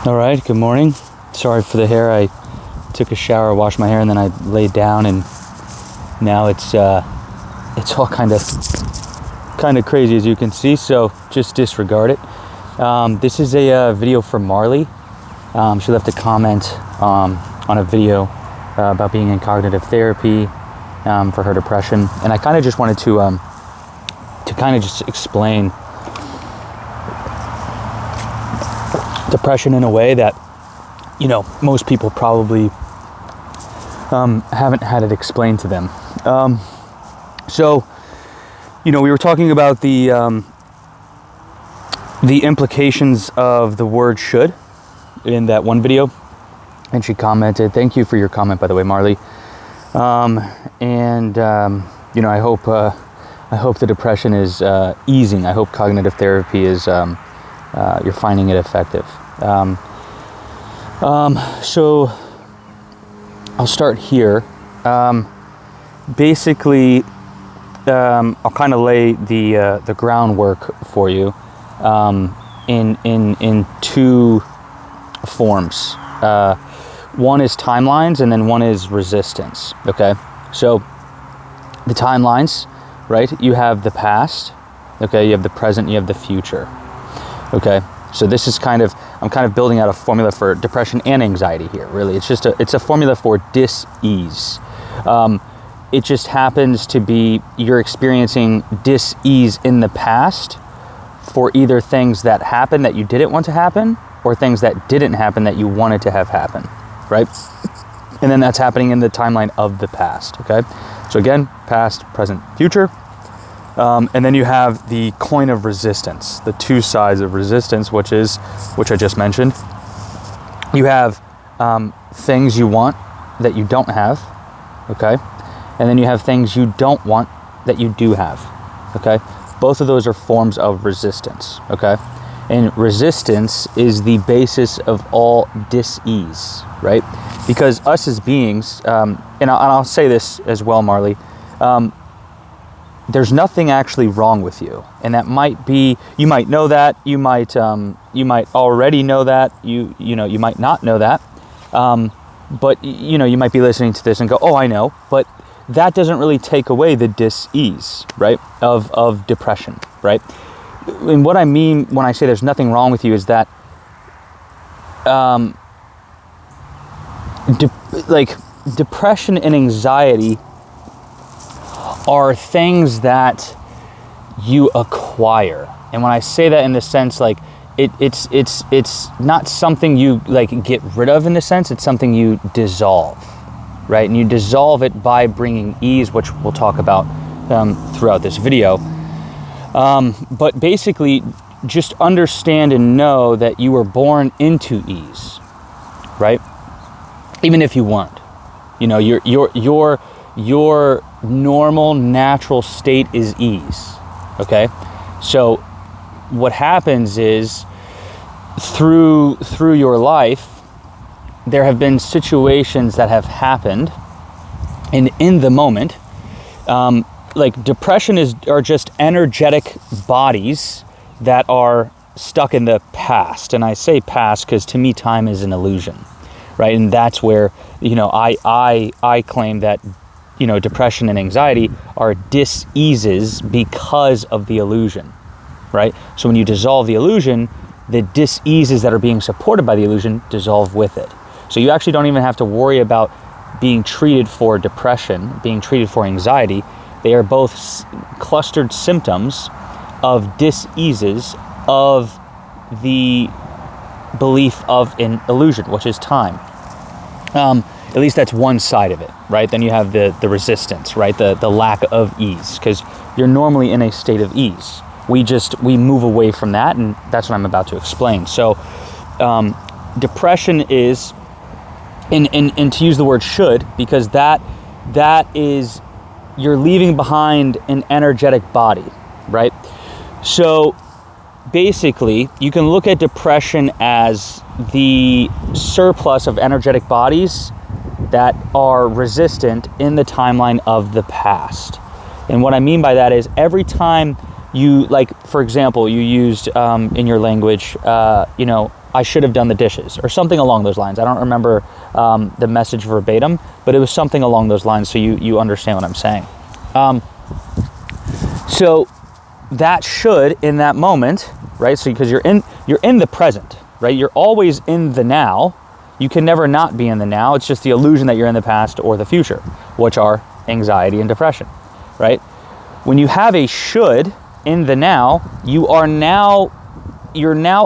All right, good morning. Sorry for the hair. I took a shower, washed my hair, and then I laid down, and now it's all kind of crazy, as you can see. So just disregard it. This is a video from Marlie. She left a comment on a video about being in cognitive therapy for her depression, and I kind of just wanted to kind of just explain depression in a way that, you know, most people probably haven't had it explained to them. So, you know, we were talking about the implications of the word should in that one video, and she commented, thank you for your comment, by the way, Marlie. You know, I hope the depression is easing. I hope cognitive therapy is you're finding it effective. So I'll start here. Basically, I'll kind of lay the groundwork for you in two forms. One is timelines, and then one is resistance. Okay, so the timelines, right? You have the past. Okay, you have the present. You have the future. Okay, so this is I'm kind of building out a formula for depression and anxiety here. Really, it's a formula for dis-ease. It just happens to be you're experiencing dis-ease in the past for either things that happened that you didn't want to happen, or things that didn't happen that you wanted to have happen, right? And then that's happening in the timeline of the past. Okay, so again, past, present, future. And then you have the coin of resistance, the two sides of resistance, which I just mentioned. You have things you want that you don't have, okay? And then you have things you don't want that you do have, okay? Both of those are forms of resistance, okay? And resistance is the basis of all dis-ease, right? Because us as beings, and I'll say this as well, Marlie, there's nothing actually wrong with you, and that might be, you might know that, you might already know that, you know, you might not know that, but you know, you might be listening to this and go, oh, I know, but that doesn't really take away the dis-ease, right, of depression, right? And what I mean when I say there's nothing wrong with you is that, depression and anxiety are things that you acquire. And when I say that in the sense, like, it's not something you like get rid of in the sense, it's something you dissolve, right? And you dissolve it by bringing ease, which we'll talk about throughout this video. But basically, just understand and know that you were born into ease, right? Even if you weren't, you know, your normal natural state is ease. Okay, so what happens is through your life there have been situations that have happened, and in the moment, like depression are just energetic bodies that are stuck in the past. And I say past because to me time is an illusion, right? And that's where, you know, I claim that, you know, depression and anxiety are dis-eases because of the illusion, right? So when you dissolve the illusion, the dis-eases that are being supported by the illusion dissolve with it. So you actually don't even have to worry about being treated for depression, being treated for anxiety. They are both clustered symptoms of dis-eases of the belief of an illusion, which is time. At least that's one side of it, right? Then you have the resistance, right? The lack of ease, because you're normally in a state of ease. We move away from that, and that's what I'm about to explain. So depression is, and to use the word should, because that is, you're leaving behind an energetic body, right? So basically, you can look at depression as the surplus of energetic bodies that are resistant in the timeline of the past. And what I mean by that is every time you, like, for example, you used in your language, you know, I should have done the dishes, or something along those lines. I don't remember the message verbatim, but it was something along those lines, so you understand what I'm saying. So that should, in that moment, right? So because you're in the present, right? You're always in the now. You can never not be in the now. It's just the illusion that you're in the past or the future, which are anxiety and depression, right? When you have a should in the now, you're now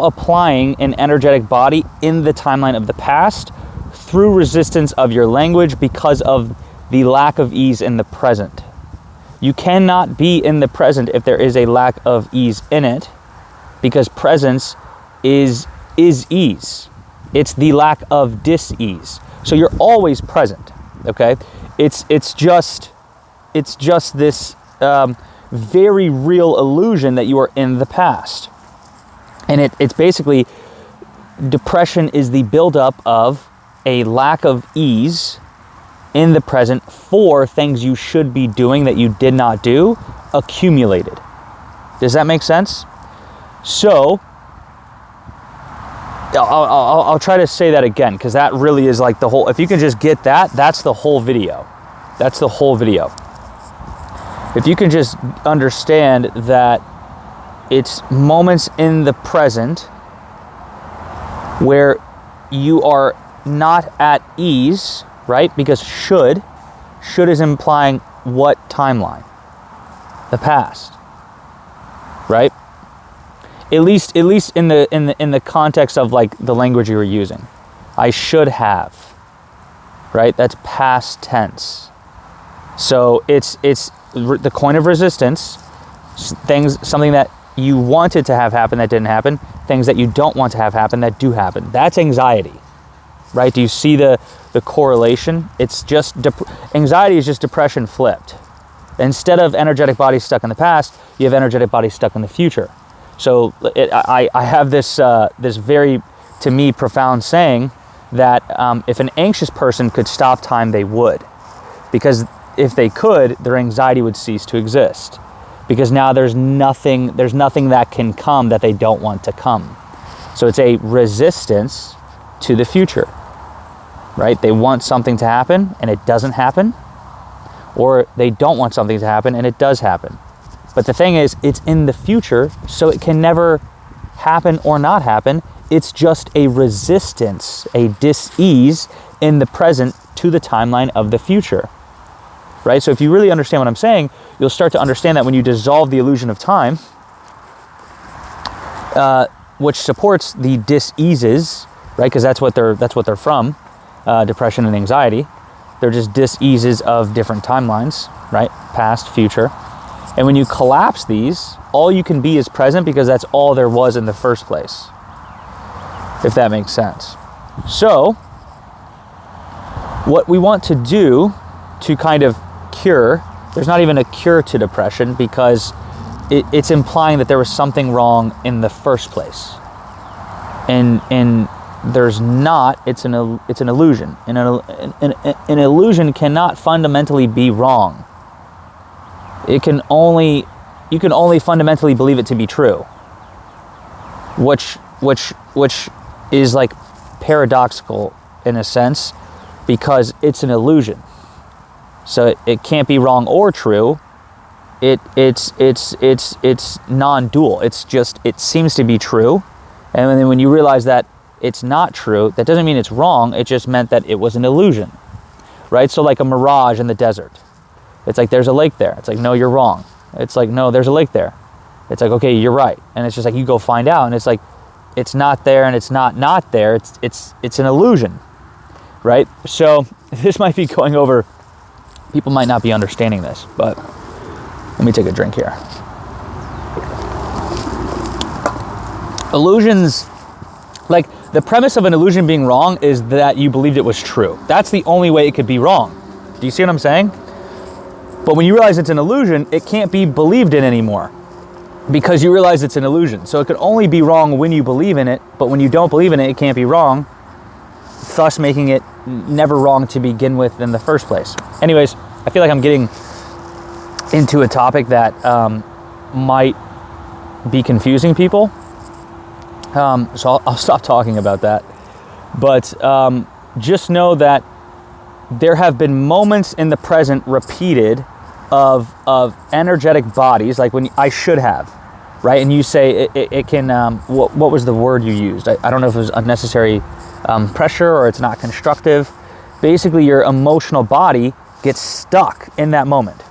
applying an energetic body in the timeline of the past through resistance of your language because of the lack of ease in the present. You cannot be in the present if there is a lack of ease in it, because presence is ease. It's the lack of dis-ease. So you're always present, okay? It's just this very real illusion that you are in the past. And it's basically, depression is the buildup of a lack of ease in the present for things you should be doing that you did not do, accumulated. Does that make sense? So, I'll try to say that again, because that really is like the whole, if you can just get that, that's the whole video. That's the whole video. If you can just understand that it's moments in the present where you are not at ease, right? Because should is implying what timeline? The past, right? At least in the context of like the language you were using. I should have, right? That's past tense. So it's the coin of resistance, something that you wanted to have happen that didn't happen, things that you don't want to have happen that do happen. That's anxiety, right? Do you see the correlation? It's just, anxiety is just depression flipped. Instead of energetic bodies stuck in the past, you have energetic bodies stuck in the future. So I have this very, to me, profound saying that if an anxious person could stop time, they would. Because if they could, their anxiety would cease to exist. Because now there's nothing that can come that they don't want to come. So it's a resistance to the future, right? They want something to happen and it doesn't happen, or they don't want something to happen and it does happen. But the thing is, it's in the future, so it can never happen or not happen. It's just a resistance, a dis-ease in the present to the timeline of the future, right? So if you really understand what I'm saying, you'll start to understand that when you dissolve the illusion of time, which supports the dis-eases, right? Because that's what they're from, depression and anxiety. They're just dis-eases of different timelines, right? Past, future. And when you collapse these, all you can be is present, because that's all there was in the first place, if that makes sense. So, what we want to do to kind of cure, there's not even a cure to depression, because it's implying that there was something wrong in the first place. And there's not, it's an illusion. And an illusion cannot fundamentally be wrong. You can only fundamentally believe it to be true, which is like paradoxical in a sense, because it's an illusion. So it can't be wrong or true. It's non-dual. It's just, it seems to be true, and then when you realize that it's not true, that doesn't mean it's wrong. It just meant that it was an illusion, right? So like a mirage in the desert. It's like, there's a lake there. It's like, no, you're wrong. It's like, no, there's a lake there. It's like, okay, you're right. And it's just like, you go find out, and it's like, it's not there and it's not there. It's an illusion, right? So this might be going over, people might not be understanding this, but let me take a drink here. Illusions, like the premise of an illusion being wrong is that you believed it was true. That's the only way it could be wrong. Do you see what I'm saying? But when you realize it's an illusion, it can't be believed in anymore, because you realize it's an illusion. So it could only be wrong when you believe in it, but when you don't believe in it, it can't be wrong, thus making it never wrong to begin with in the first place. Anyways, I feel like I'm getting into a topic that might be confusing people. So I'll stop talking about that. But just know that there have been moments in the present repeated of energetic bodies, like when I should have, right? And you say it can, what was the word you used? I don't know if it was unnecessary pressure or it's not constructive. Basically, your emotional body gets stuck in that moment.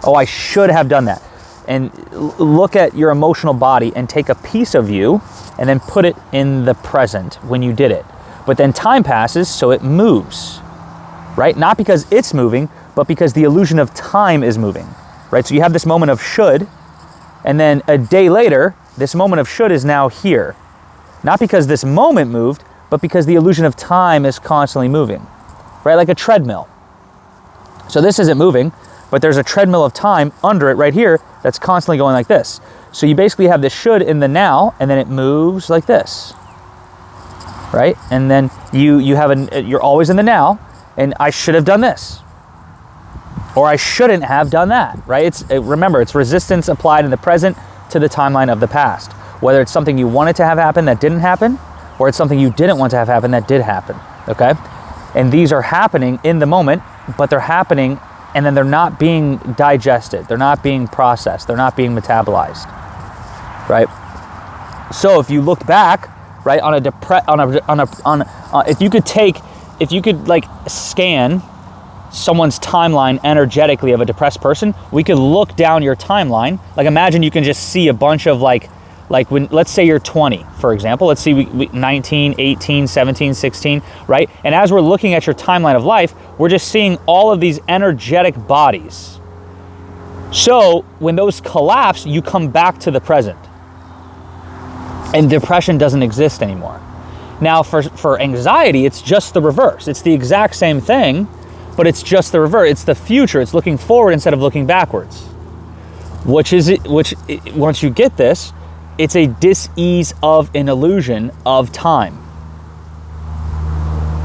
Oh, I should have done that. And look at your emotional body and take a piece of you and then put it in the present when you did it. But then time passes, so it moves, right? Not because it's moving, but because the illusion of time is moving, right? So you have this moment of should, and then a day later, this moment of should is now here. Not because this moment moved, but because the illusion of time is constantly moving, right? Like a treadmill. So this isn't moving, but there's a treadmill of time under it right here that's constantly going like this. So you basically have this should in the now, and then it moves like this, right? And then you're always in the now, and I should have done this, or I shouldn't have done that, right? Remember, it's resistance applied in the present to the timeline of the past. Whether it's something you wanted to have happen that didn't happen, or it's something you didn't want to have happen that did happen, okay? And these are happening in the moment, but they're happening and then they're not being digested, they're not being processed, they're not being metabolized, right? So if you looked back, right, if you could like scan someone's timeline energetically of a depressed person, we could look down your timeline. Like imagine you can just see a bunch of like when, let's say you're 20, for example, let's see, we 19, 18, 17, 16, right? And as we're looking at your timeline of life, we're just seeing all of these energetic bodies. So when those collapse, you come back to the present. And depression doesn't exist anymore. Now for anxiety, it's just the reverse. It's the exact same thing, but it's just the reverse. It's the future. It's looking forward instead of looking backwards. Which once you get this, it's a dis-ease of an illusion of time.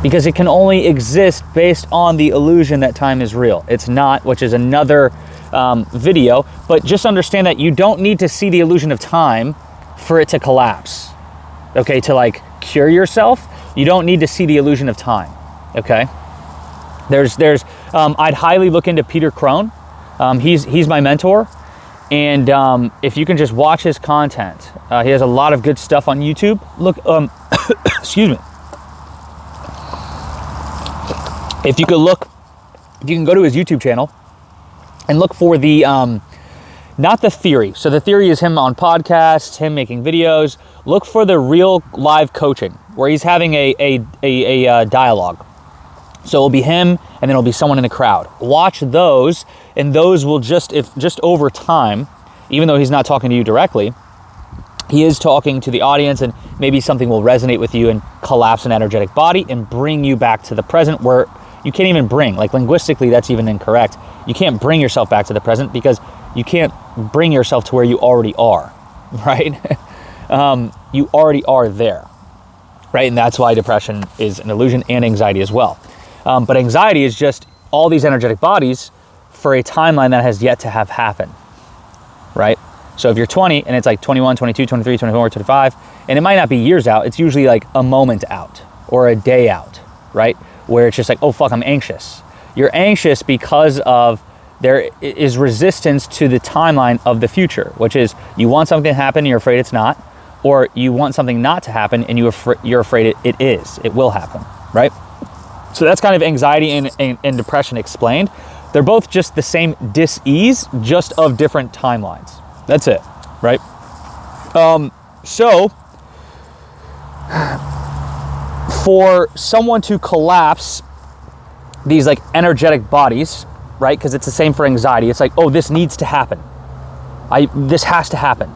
Because it can only exist based on the illusion that time is real. It's not, which is another video, but just understand that you don't need to see the illusion of time for it to collapse. Okay, to like cure yourself, you don't need to see the illusion of time, okay? I'd highly look into Peter Crone. He's my mentor. And if you can just watch his content, he has a lot of good stuff on YouTube. Look, excuse me. If you can go to his YouTube channel and look for the, not the theory. So the theory is him on podcasts, him making videos. Look for the real live coaching where he's having a dialogue. So it'll be him and then it'll be someone in the crowd. Watch those, and those will just over time, even though he's not talking to you directly, he is talking to the audience, and maybe something will resonate with you and collapse an energetic body and bring you back to the present, where you can't even bring, like linguistically that's even incorrect. You can't bring yourself back to the present because you can't bring yourself to where you already are, right? You already are there, right? And that's why depression is an illusion, and anxiety as well. But anxiety is just all these energetic bodies for a timeline that has yet to have happened, right? So if you're 20 and it's like 21, 22, 23, 24, 25, and it might not be years out, it's usually like a moment out or a day out, right? Where it's just like, oh fuck, I'm anxious. You're anxious because of there is resistance to the timeline of the future, which is you want something to happen and you're afraid it's not, or you want something not to happen and you're afraid it is, it will happen, right? So that's kind of anxiety and depression explained. They're both just the same dis-ease, just of different timelines. That's it, right? So for someone to collapse these like energetic bodies, right? Because it's the same for anxiety. It's like, oh, this needs to happen. This has to happen,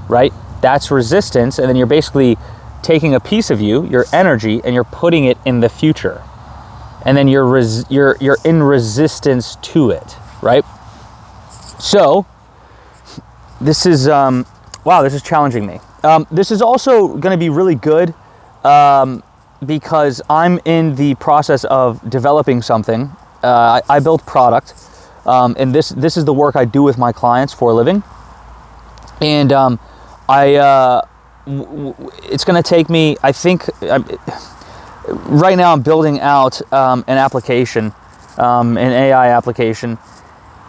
right? That's resistance, and then you're basically taking a piece of you, your energy, and you're putting it in the future. And then you're in resistance to it, right? So this is wow, this is challenging me. This is also going to be really good because I'm in the process of developing something. I build product, and this is the work I do with my clients for a living. And it's going to take me, I think, right now I'm building out an application, an AI application,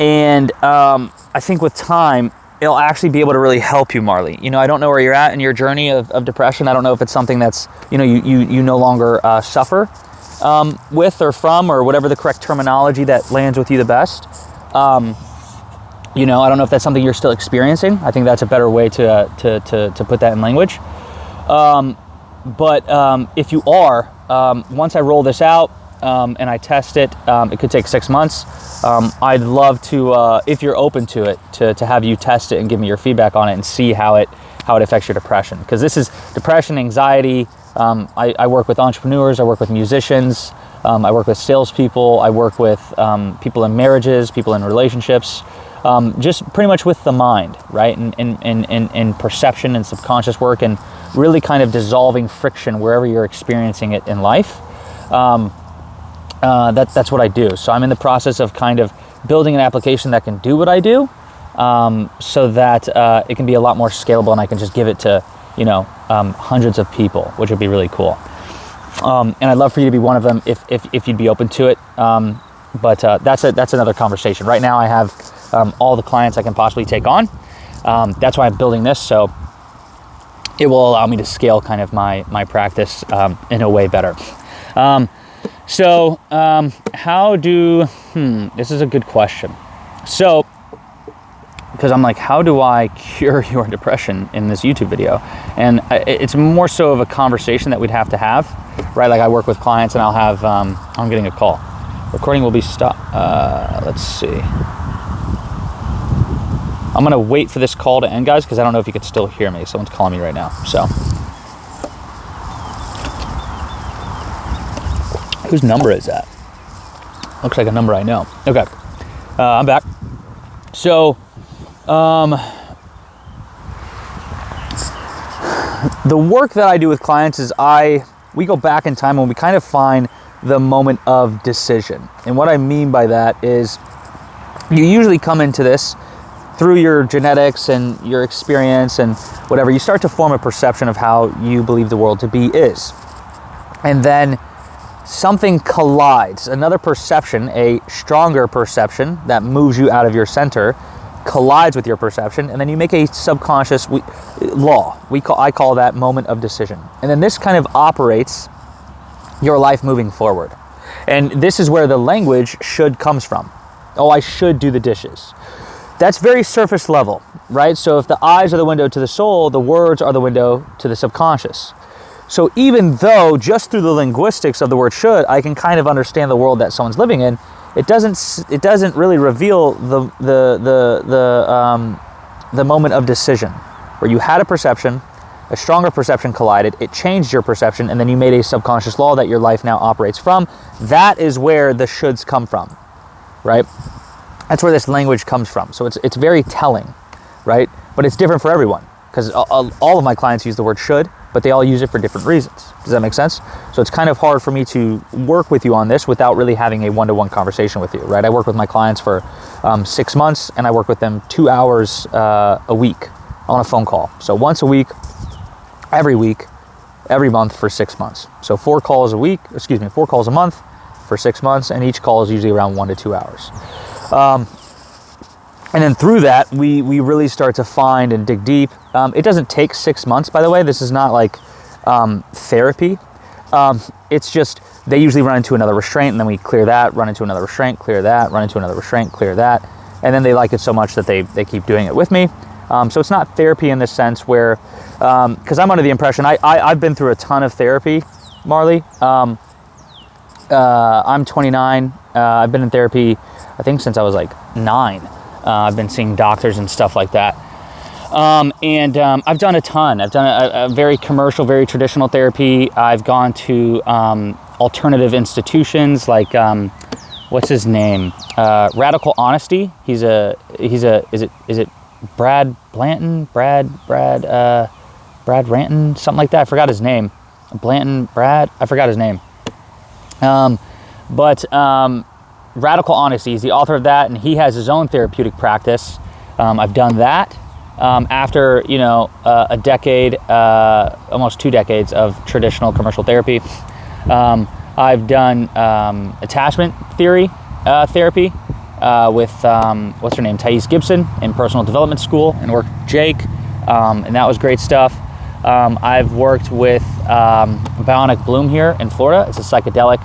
and I think with time, it'll actually be able to really help you, Marlie. You know, I don't know where you're at in your journey of depression. I don't know if it's something that's, you know, you no longer suffer with or from, or whatever the correct terminology that lands with you the best. You know, I don't know if that's something you're still experiencing. I think that's a better way to put that in language. But if you are, once I roll this out and I test it, it could take 6 months. I'd love to, if you're open to it, to have you test it and give me your feedback on it and see how it affects your depression. Because this is depression, anxiety. I work with entrepreneurs. I work with musicians. I work with salespeople. I work with people in marriages, people in relationships. Just pretty much with the mind, right? And perception and subconscious work, and really kind of dissolving friction wherever you're experiencing it in life. That's what I do. So I'm in the process of kind of building an application that can do what I do, so that it can be a lot more scalable, and I can just give it to, you know, hundreds of people, which would be really cool. And I'd love for you to be one of them if you'd be open to it. But that's another conversation. Right now I have all the clients I can possibly take on. That's why I'm building this, so it will allow me to scale kind of my practice in a way better. This is a good question. So, because I'm like, how do I cure your depression in this YouTube video? And it's more so of a conversation that we'd have to have, right? Like I work with clients and I'll have, I'm getting a call. Recording will be stopped. Let's see. I'm gonna wait for this call to end, guys, because I don't know if you can still hear me. Someone's calling me right now, so. Whose number is that? Looks like a number I know. Okay, I'm back. So, the work that I do with clients is we go back in time and we kind of find the moment of decision. And what I mean by that is you usually come into this through your genetics and your experience and whatever. You start to form a perception of how you believe the world to be is. And then something collides, another perception, a stronger perception that moves you out of your center, collides with your perception, and then you make a subconscious law. I call that moment of decision. And then this kind of operates your life moving forward. And this is where the language should comes from. Oh, I should do the dishes. That's very surface level, right? So if the eyes are the window to the soul, the words are the window to the subconscious. So even though just through the linguistics of the word should, I can kind of understand the world that someone's living in, it doesn't really reveal the moment of decision, where you had a perception, a stronger perception collided, it changed your perception, and then you made a subconscious law that your life now operates from. That is where the shoulds come from, right? That's where this language comes from. So it's very telling, right? But it's different for everyone, because all of my clients use the word should, but they all use it for different reasons. Does that make sense? So it's kind of hard for me to work with you on this without really having a one-to-one conversation with you, right? I work with my clients for 6 months, and I work with them 2 hours a week on a phone call. So once a week, every month for 6 months. So 4 calls a month for 6 months, and each call is usually around 1 to 2 hours. And then through that, we really start to find and dig deep. It doesn't take 6 months, by the way. This is not like therapy. It's just they usually run into another restraint, and then we clear that, run into another restraint, clear that, run into another restraint, clear that. And then they like it so much that they keep doing it with me. So it's not therapy in the sense where, because I'm under the impression, I've been through a ton of therapy, Marlie. I'm 29. I've been in therapy, I think, since I was like 9. I've been seeing doctors and stuff like that. And I've done a ton. I've done a very commercial, very traditional therapy. I've gone to alternative institutions like, what's his name? Radical Honesty. Is it Brad Blanton? Brad Ranton? Something like that. I forgot his name. I forgot his name. But Radical Honesty, he's the author of that, and he has his own therapeutic practice. I've done that. after, a decade, almost 2 decades of traditional commercial therapy. I've done attachment therapy with, what's her name, Thais Gibson in Personal Development School, and worked with Jake, and that was great stuff. I've worked with Bionic Bloom here in Florida. It's a psychedelic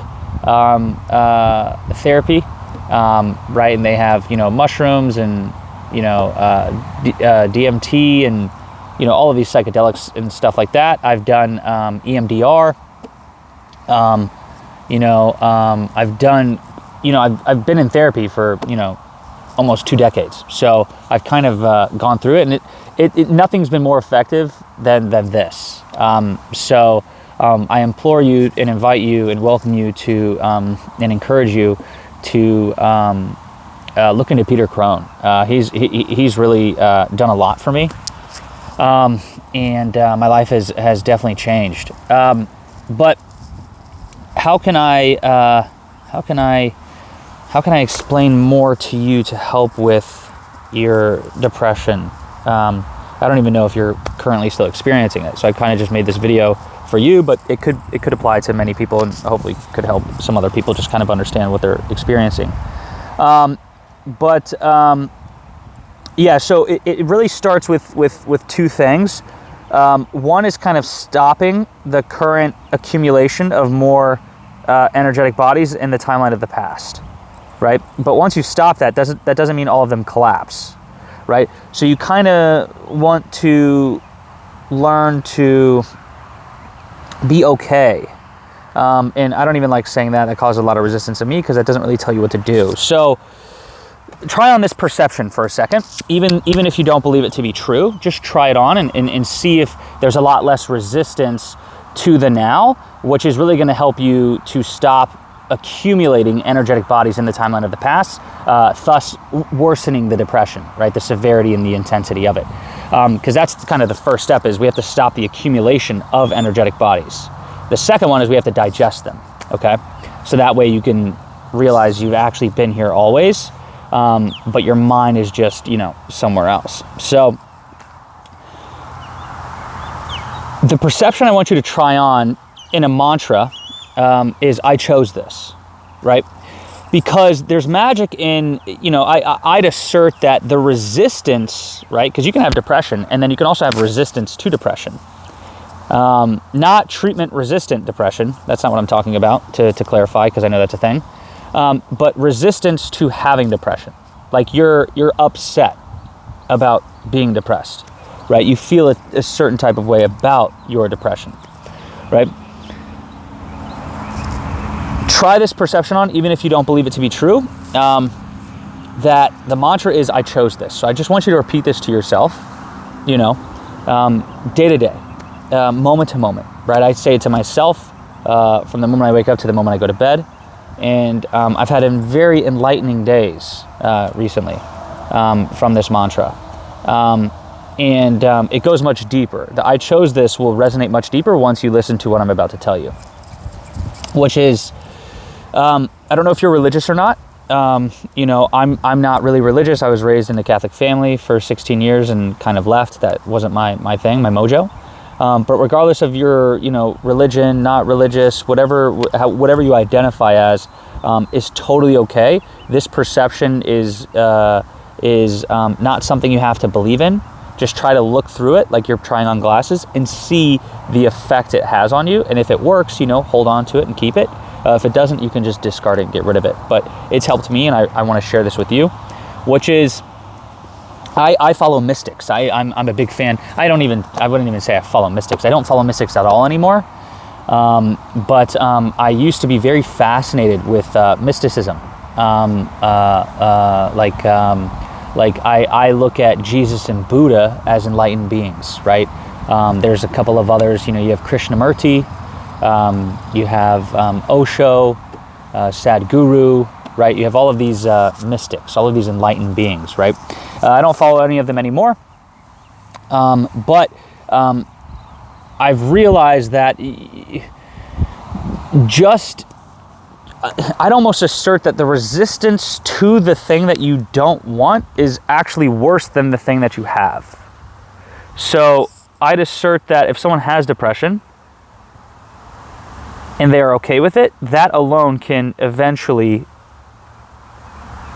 therapy, right? And they have, mushrooms and, DMT and, all of these psychedelics and stuff like that. I've done EMDR. I've done, I've been in therapy for, almost 2 decades. So I've kind of gone through it, and it nothing's been more effective than this. I implore you and invite you and welcome you to, and encourage you to look into Peter Crone. He's really done a lot for me. And my life has definitely changed. But how can I explain more to you to help with your depression? I don't even know if you're currently still experiencing it. So I kind of just made this video for you, but it could apply to many people, and hopefully could help some other people just kind of understand what they're experiencing. So it really starts with 2 things. One is kind of stopping the current accumulation of more energetic bodies in the timeline of the past, right? But once you stop that doesn't mean all of them collapse, right? So you kind of want to learn to be okay. And I don't even like saying that. That causes a lot of resistance in me because that doesn't really tell you what to do. So try on this perception for a second. Even if you don't believe it to be true, just try it on and see if there's a lot less resistance to the now, which is really going to help you to stop accumulating energetic bodies in the timeline of the past, thus worsening the depression, right? The severity and the intensity of it. Because that's kind of the first step, is we have to stop the accumulation of energetic bodies. The second one is we have to digest them, okay? So that way you can realize you've actually been here always, but your mind is just, somewhere else. So the perception I want you to try on in a mantra is I chose this, right? Because there's magic in, I'd assert that the resistance, right? Because you can have depression, and then you can also have resistance to depression. Not treatment-resistant depression. That's not what I'm talking about, to clarify, because I know that's a thing. But resistance to having depression. Like you're upset about being depressed, right? You feel a certain type of way about your depression, right? Try this perception on, even if you don't believe it to be true, that the mantra is, I chose this. So I just want you to repeat this to yourself, day to day, moment to moment, right? I say it to myself from the moment I wake up to the moment I go to bed. And I've had very enlightening days recently from this mantra. And it goes much deeper. The I chose this will resonate much deeper once you listen to what I'm about to tell you, which is, I don't know if you're religious or not. I'm not really religious. I was raised in a Catholic family for 16 years and kind of left. That wasn't my thing, my mojo. But regardless of your, religion, not religious, whatever you identify as, is totally okay. This perception is not something you have to believe in. Just try to look through it like you're trying on glasses and see the effect it has on you. And if it works, hold on to it and keep it. If it doesn't, you can just discard it and get rid of it. But it's helped me, and I want to share this with you, which is, I follow mystics. I'm a big fan. I wouldn't even say I follow mystics. I don't follow mystics at all anymore. But I used to be very fascinated with mysticism. I look at Jesus and Buddha as enlightened beings, right? There's a couple of others. You have Krishnamurti. You have Osho, Sadhguru, right? You have all of these mystics, all of these enlightened beings, right? I don't follow any of them anymore, but I've realized that I'd almost assert that the resistance to the thing that you don't want is actually worse than the thing that you have, So I'd assert that if someone has depression and they are okay with it, that alone can eventually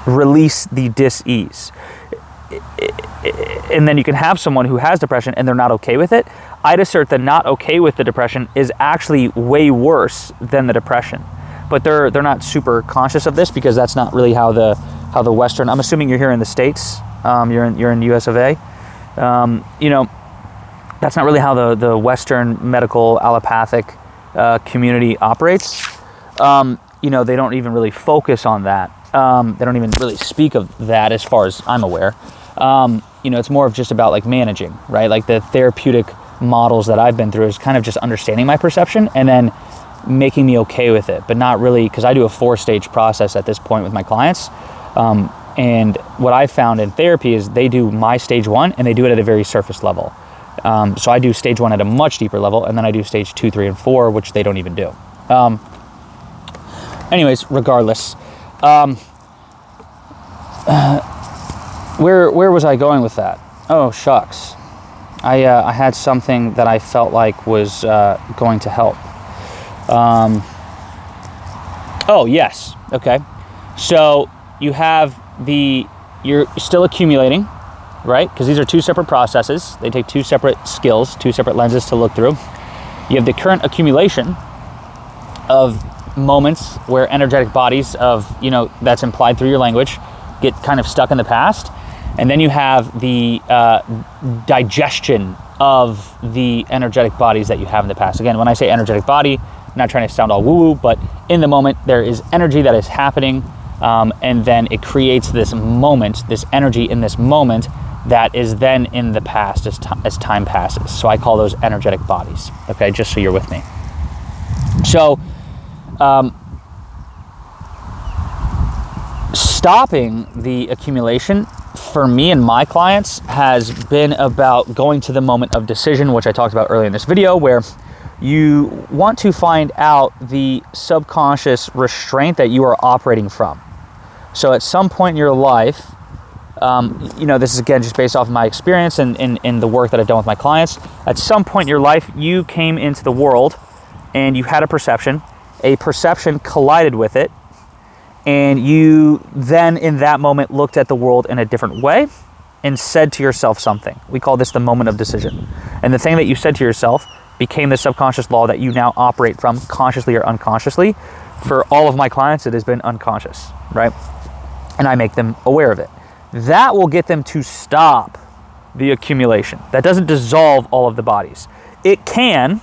release the dis-ease. And then you can have someone who has depression and they're not okay with it. I'd assert that not okay with the depression is actually way worse than the depression. But they're not super conscious of this because that's not really how the Western, I'm assuming you're here in the States, you're in US of A. You know, that's not really how the Western medical allopathic community operates. You know, they don't even really focus on that. They don't even really speak of that as far as I'm aware. You know, it's more of just about like managing, right? Like the therapeutic models that I've been through is kind of just understanding my perception and then making me okay with it, but not really, because I do a 4-stage process at this point with my clients. And what I found in therapy is they do my stage 1 and they do it at a very surface level. So I do stage 1 at a much deeper level, and then I do stage 2, 3, and 4, which they don't even do. Anyways, regardless, where was I going with that? Oh, shucks. I had something that I felt like was going to help. Oh, yes. Okay. So you have you're still accumulating, right? Because these are 2 separate processes. They take 2 separate skills, 2 separate lenses to look through. You have the current accumulation of moments where energetic bodies of, you know, that's implied through your language, get kind of stuck in the past. And then you have the digestion of the energetic bodies that you have in the past. Again, when I say energetic body, I'm not trying to sound all woo-woo, but in the moment, there is energy that is happening, and then it creates this moment, this energy in this moment that is then in the past as time passes. So I call those energetic bodies, okay, just so you're with me. So, stopping the accumulation for me and my clients has been about going to the moment of decision, which I talked about earlier in this video, where you want to find out the subconscious restraint that you are operating from. So at some point in your life, you know, this is again just based off of my experience and in the work that I've done with my clients. At some point in your life, you came into the world and you had a perception collided with it, and you then in that moment looked at the world in a different way and said to yourself something. We call this the moment of decision. And the thing that you said to yourself became the subconscious law that you now operate from, consciously or unconsciously. For all of my clients, it has been unconscious, right? And I make them aware of it. That will get them to stop the accumulation. That doesn't dissolve all of the bodies. It can.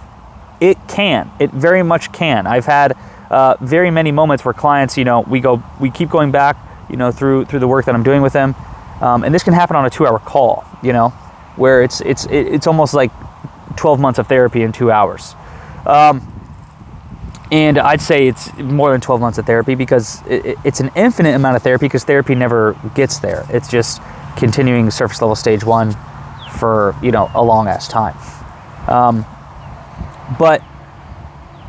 It very much can. I've had very many moments where clients, you know, we keep going back, you know, through the work that I'm doing with them, and this can happen on a 2-hour call, you know, where it's almost like 12 months of therapy in 2 hours. And I'd say it's more than 12 months of therapy because it's an infinite amount of therapy, because therapy never gets there. It's just continuing surface level stage 1 for, you know, a long ass time. But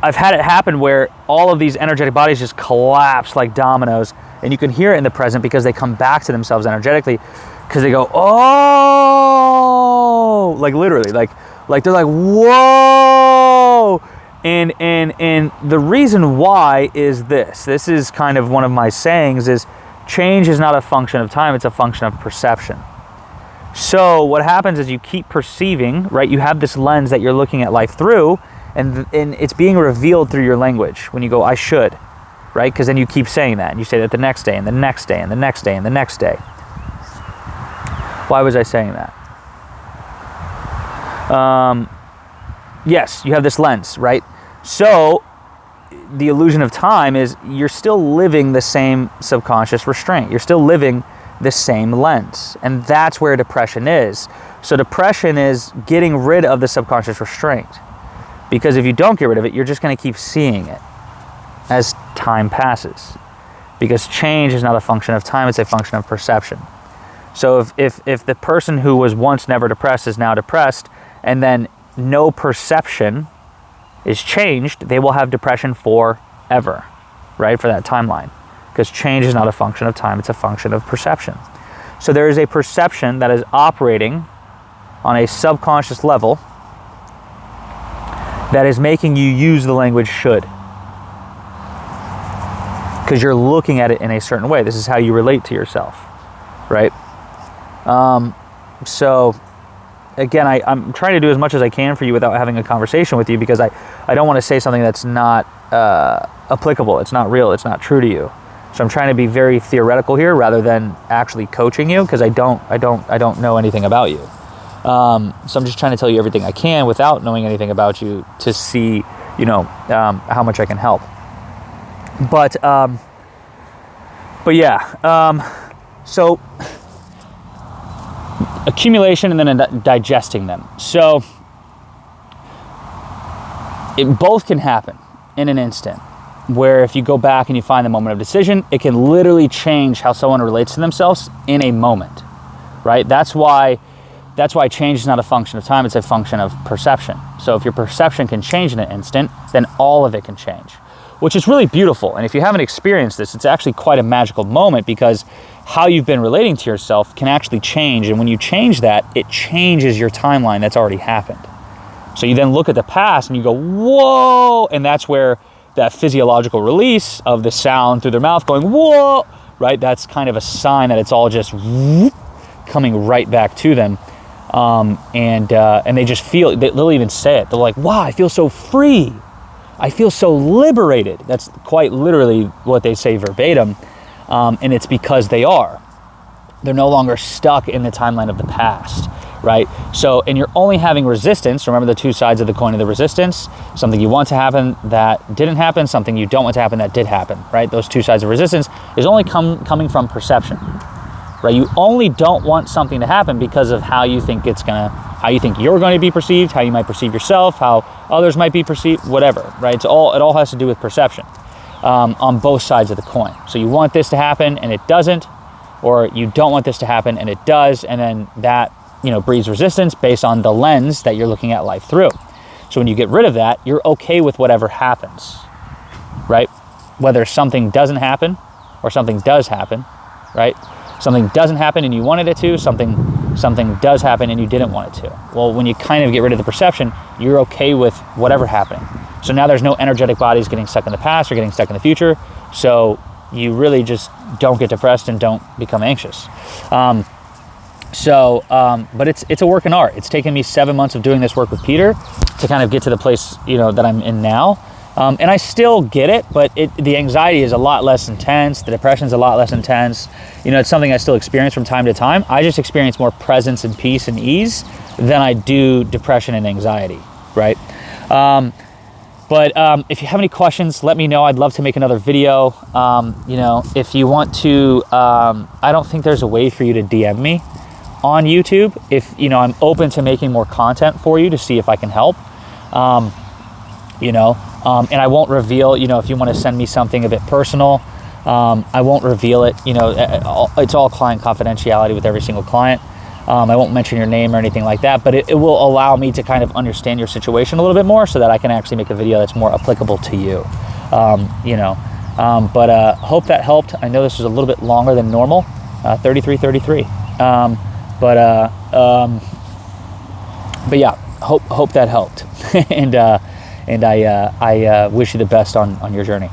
I've had it happen where all of these energetic bodies just collapse like dominoes, and you can hear it in the present because they come back to themselves energetically, because they go, oh, like literally, like they're like, whoa. And the reason why is this is kind of one of my sayings, is change is not a function of time, it's a function of perception. So what happens is you keep perceiving, right? You have this lens that you're looking at life through, and it's being revealed through your language when you go, I should, right? Because then you keep saying that, and you say that the next day, and the next day, and the next day, and the next day. Why was I saying that? Yes, you have this lens, right? So the illusion of time is you're still living the same subconscious restraint. You're still living the same lens. And that's where depression is. So depression is getting rid of the subconscious restraint. Because if you don't get rid of it, you're just going to keep seeing it as time passes. Because change is not a function of time, it's a function of perception. So if the person who was once never depressed is now depressed, and then no perception is changed, they will have depression forever, right, for that timeline. Because change is not a function of time, it's a function of perception. So there is a perception that is operating on a subconscious level that is making you use the language should. Because you're looking at it in a certain way. This is how you relate to yourself, right? So again, I'm trying to do as much as I can for you without having a conversation with you, because I don't want to say something that's not applicable. It's not real. It's not true to you. So I'm trying to be very theoretical here rather than actually coaching you, because I don't know anything about you. So I'm just trying to tell you everything I can without knowing anything about you to see, how much I can help. But yeah. So accumulation and then digesting them. So it both can happen in an instant, where if you go back and you find the moment of decision, it can literally change how someone relates to themselves in a moment, right? That's why change is not a function of time, it's a function of perception. So if your perception can change in an instant, then all of it can change, which is really beautiful. And if you haven't experienced this, it's actually quite a magical moment, because how you've been relating to yourself can actually change. And when you change that, it changes your timeline that's already happened. So you then look at the past and you go, whoa, and that's where that physiological release of the sound through their mouth going, whoa, right? That's kind of a sign that it's all just whoop, coming right back to them. And they just feel, they'll even say it. They're like, wow, I feel so free. I feel so liberated. That's quite literally what they say verbatim. And it's because they are. They're no longer stuck in the timeline of the past, right? So, and you're only having resistance. Remember the two sides of the coin of the resistance. Something you want to happen that didn't happen, something you don't want to happen that did happen, right? Those two sides of resistance is only coming from perception, right? You only don't want something to happen because of how you think how you think you're going to be perceived, how you might perceive yourself, how others might be perceived, whatever, right? It all has to do with perception on both sides of the coin. So you want this to happen and it doesn't, or you don't want this to happen and it does, and then that breeds resistance based on the lens that you're looking at life through. So when you get rid of that, you're okay with whatever happens, right? Whether something doesn't happen or something does happen, right? Something doesn't happen and you wanted it to, something does happen and you didn't want it to. Well, when you kind of get rid of the perception, you're okay with whatever happening. So now there's no energetic bodies getting stuck in the past or getting stuck in the future. So you really just don't get depressed and don't become anxious. But it's a work in art. It's taken me 7 months of doing this work with Peter to kind of get to the place, that I'm in now. And I still get it, but the anxiety is a lot less intense. The depression is a lot less intense. It's something I still experience from time to time. I just experience more presence and peace and ease than I do depression and anxiety, right? But if you have any questions, let me know. I'd love to make another video. If you want to, I don't think there's a way for you to DM me on YouTube. If, I'm open to making more content for you to see if I can help. And I won't reveal, if you want to send me something a bit personal, I won't reveal it. It's all client confidentiality with every single client. I won't mention your name or anything like that, but it will allow me to kind of understand your situation a little bit more so that I can actually make a video that's more applicable to you. But hope that helped. I know this was a little bit longer than normal, 33. But yeah, hope that helped. And I wish you the best on your journey.